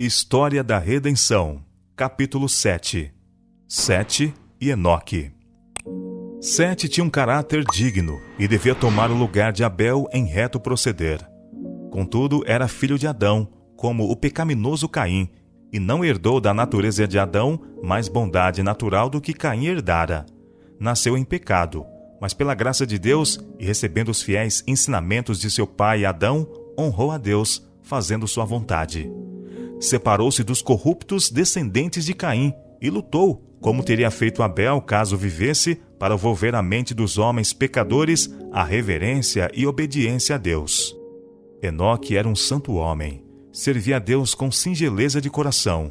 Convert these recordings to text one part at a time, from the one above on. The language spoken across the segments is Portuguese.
História da Redenção, capítulo 7. Sete e Enoque. Sete tinha um caráter digno e devia tomar o lugar de Abel em reto proceder. Contudo, era filho de Adão, como o pecaminoso Caim, e não herdou da natureza de Adão mais bondade natural do que Caim herdara. Nasceu em pecado, mas pela graça de Deus, e recebendo os fiéis ensinamentos de seu pai Adão, honrou a Deus, fazendo sua vontade. Separou-se dos corruptos descendentes de Caim e lutou, como teria feito Abel caso vivesse, para volver a mente dos homens pecadores à reverência e obediência a Deus. Enoque era um santo homem, servia a Deus com singeleza de coração,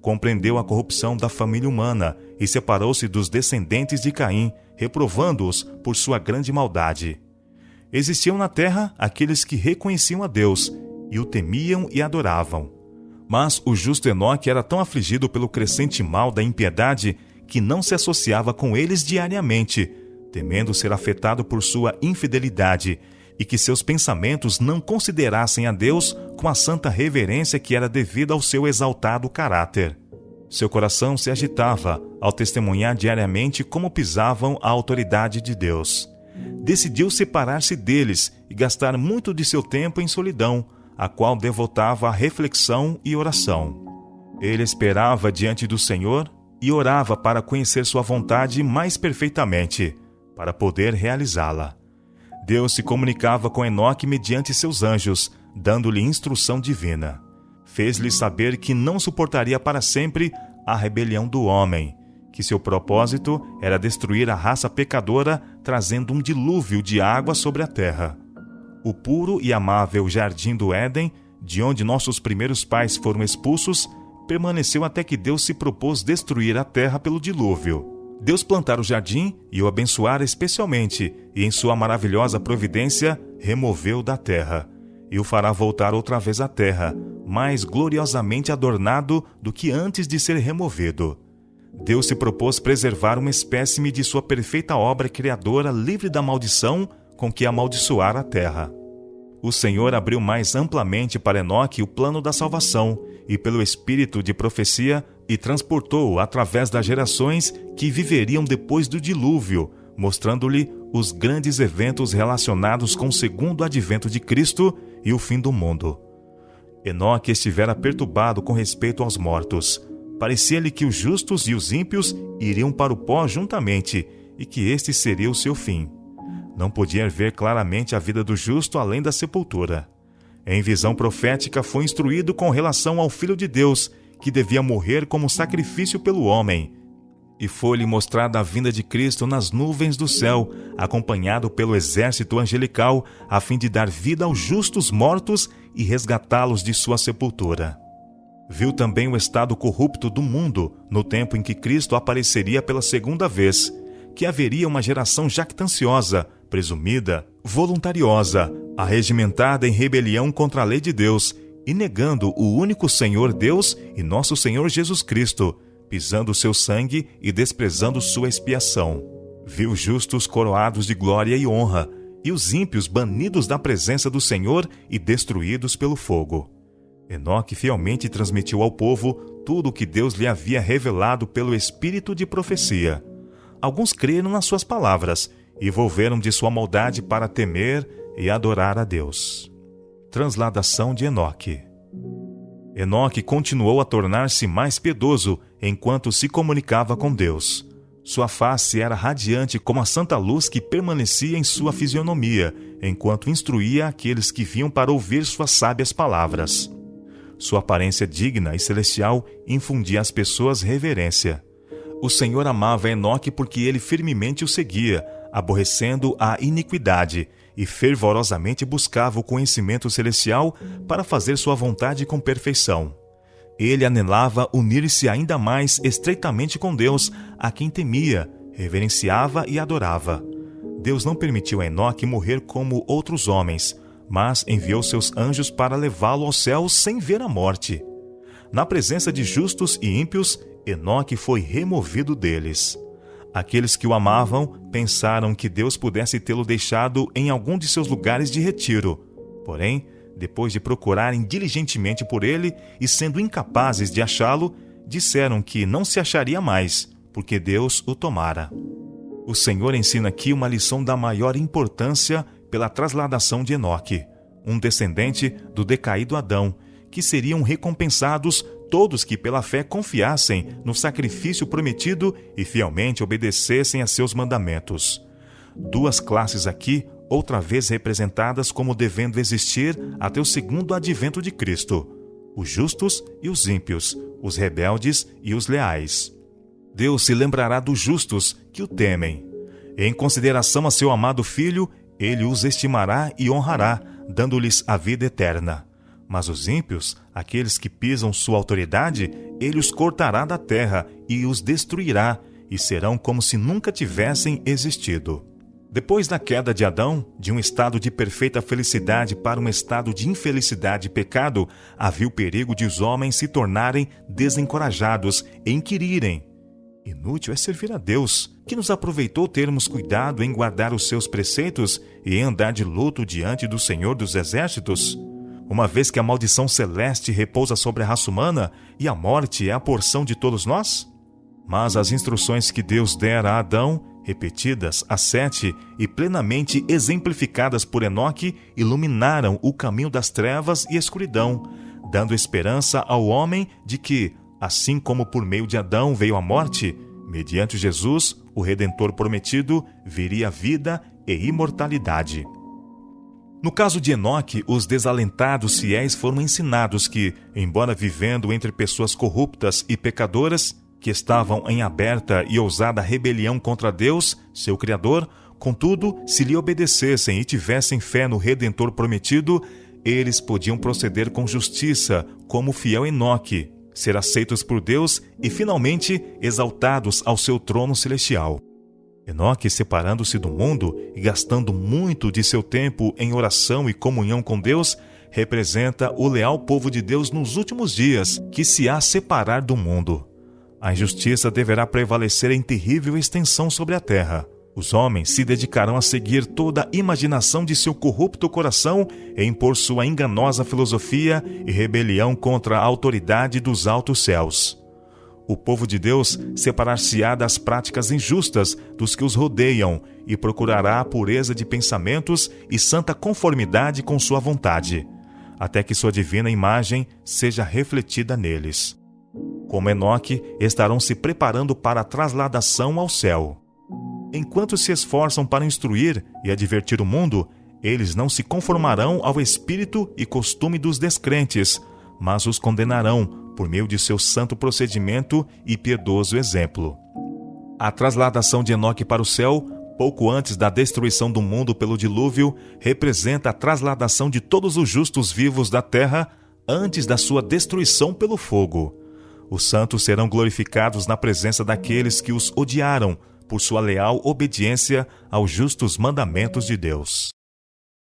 compreendeu a corrupção da família humana e separou-se dos descendentes de Caim, reprovando-os por sua grande maldade. Existiam na terra aqueles que reconheciam a Deus e o temiam e adoravam. Mas o justo Enoque era tão afligido pelo crescente mal da impiedade que não se associava com eles diariamente, temendo ser afetado por sua infidelidade e que seus pensamentos não considerassem a Deus com a santa reverência que era devida ao seu exaltado caráter. Seu coração se agitava ao testemunhar diariamente como pisavam a autoridade de Deus. Decidiu separar-se deles e gastar muito de seu tempo em solidão, a qual devotava à reflexão e oração. Ele esperava diante do Senhor e orava para conhecer sua vontade mais perfeitamente, para poder realizá-la. Deus se comunicava com Enoque mediante seus anjos, dando-lhe instrução divina. Fez-lhe saber que não suportaria para sempre a rebelião do homem, que seu propósito era destruir a raça pecadora, trazendo um dilúvio de água sobre a terra. O puro e amável jardim do Éden, de onde nossos primeiros pais foram expulsos, permaneceu até que Deus se propôs destruir a terra pelo dilúvio. Deus plantara o jardim e o abençoara especialmente, e em sua maravilhosa providência removeu da terra, e o fará voltar outra vez à terra, mais gloriosamente adornado do que antes de ser removido. Deus se propôs preservar uma espécime de sua perfeita obra criadora livre da maldição com que amaldiçoar a terra. O Senhor abriu mais amplamente para Enoque o plano da salvação, e pelo espírito de profecia, e transportou-o através das gerações que viveriam depois do dilúvio, mostrando-lhe os grandes eventos relacionados com o segundo advento de Cristo e o fim do mundo. Enoque estivera perturbado com respeito aos mortos. Parecia-lhe que os justos e os ímpios iriam para o pó juntamente, e que este seria o seu fim. Não podia ver claramente a vida do justo além da sepultura. Em visão profética foi instruído com relação ao Filho de Deus, que devia morrer como sacrifício pelo homem. E foi-lhe mostrada a vinda de Cristo nas nuvens do céu, acompanhado pelo exército angelical, a fim de dar vida aos justos mortos e resgatá-los de sua sepultura. Viu também o estado corrupto do mundo, no tempo em que Cristo apareceria pela segunda vez, que haveria uma geração jactanciosa, presumida, voluntariosa, arregimentada em rebelião contra a lei de Deus, e negando o único Senhor Deus e nosso Senhor Jesus Cristo, pisando seu sangue e desprezando sua expiação. Viu justos coroados de glória e honra, e os ímpios banidos da presença do Senhor e destruídos pelo fogo. Enoque fielmente transmitiu ao povo tudo o que Deus lhe havia revelado pelo espírito de profecia. Alguns creram nas suas palavras e volveram de sua maldade para temer e adorar a Deus. Transladação de Enoque. Enoque continuou a tornar-se mais piedoso enquanto se comunicava com Deus. Sua face era radiante como a santa luz que permanecia em sua fisionomia, enquanto instruía aqueles que vinham para ouvir suas sábias palavras. Sua aparência digna e celestial infundia às pessoas reverência. O Senhor amava Enoque porque ele firmemente o seguia, aborrecendo a iniquidade, e fervorosamente buscava o conhecimento celestial para fazer sua vontade com perfeição. Ele anelava unir-se ainda mais estreitamente com Deus, a quem temia, reverenciava e adorava. Deus não permitiu a Enoque morrer como outros homens, mas enviou seus anjos para levá-lo ao céu sem ver a morte. Na presença de justos e ímpios, Enoque foi removido deles. Aqueles que o amavam pensaram que Deus pudesse tê-lo deixado em algum de seus lugares de retiro. Porém, depois de procurarem diligentemente por ele e sendo incapazes de achá-lo, disseram que não se acharia mais, porque Deus o tomara. O Senhor ensina aqui uma lição da maior importância pela trasladação de Enoque, um descendente do decaído Adão, que seriam recompensados todos que pela fé confiassem no sacrifício prometido e fielmente obedecessem a seus mandamentos. Duas classes aqui, outra vez representadas como devendo existir até o segundo advento de Cristo: os justos e os ímpios, os rebeldes e os leais. Deus se lembrará dos justos que o temem. Em consideração a seu amado Filho, ele os estimará e honrará, dando-lhes a vida eterna. Mas os ímpios, aqueles que pisam sua autoridade, ele os cortará da terra e os destruirá, e serão como se nunca tivessem existido. Depois da queda de Adão, de um estado de perfeita felicidade para um estado de infelicidade e pecado, havia o perigo de os homens se tornarem desencorajados e inquirirem: inútil é servir a Deus, que nos aproveitou termos cuidado em guardar os seus preceitos e em andar de luto diante do Senhor dos Exércitos? Uma vez que a maldição celeste repousa sobre a raça humana e a morte é a porção de todos nós? Mas as instruções que Deus dera a Adão, repetidas a Sete e plenamente exemplificadas por Enoque, iluminaram o caminho das trevas e escuridão, dando esperança ao homem de que, assim como por meio de Adão veio a morte, mediante Jesus, o Redentor prometido, viria a vida e imortalidade. No caso de Enoque, os desalentados fiéis foram ensinados que, embora vivendo entre pessoas corruptas e pecadoras, que estavam em aberta e ousada rebelião contra Deus, seu Criador, contudo, se lhe obedecessem e tivessem fé no Redentor prometido, eles podiam proceder com justiça, como o fiel Enoque, ser aceitos por Deus e, finalmente, exaltados ao seu trono celestial. Enoque, separando-se do mundo e gastando muito de seu tempo em oração e comunhão com Deus, representa o leal povo de Deus nos últimos dias, que se há separar do mundo. A injustiça deverá prevalecer em terrível extensão sobre a terra. Os homens se dedicarão a seguir toda a imaginação de seu corrupto coração e impor sua enganosa filosofia e rebelião contra a autoridade dos altos céus. O povo de Deus separar-se-á das práticas injustas dos que os rodeiam e procurará a pureza de pensamentos e santa conformidade com sua vontade, até que sua divina imagem seja refletida neles. Como Enoque, estarão se preparando para a trasladação ao céu. Enquanto se esforçam para instruir e advertir o mundo, eles não se conformarão ao espírito e costume dos descrentes, mas os condenarão por meio de seu santo procedimento e piedoso exemplo. A trasladação de Enoque para o céu, pouco antes da destruição do mundo pelo dilúvio, representa a trasladação de todos os justos vivos da terra antes da sua destruição pelo fogo. Os santos serão glorificados na presença daqueles que os odiaram por sua leal obediência aos justos mandamentos de Deus.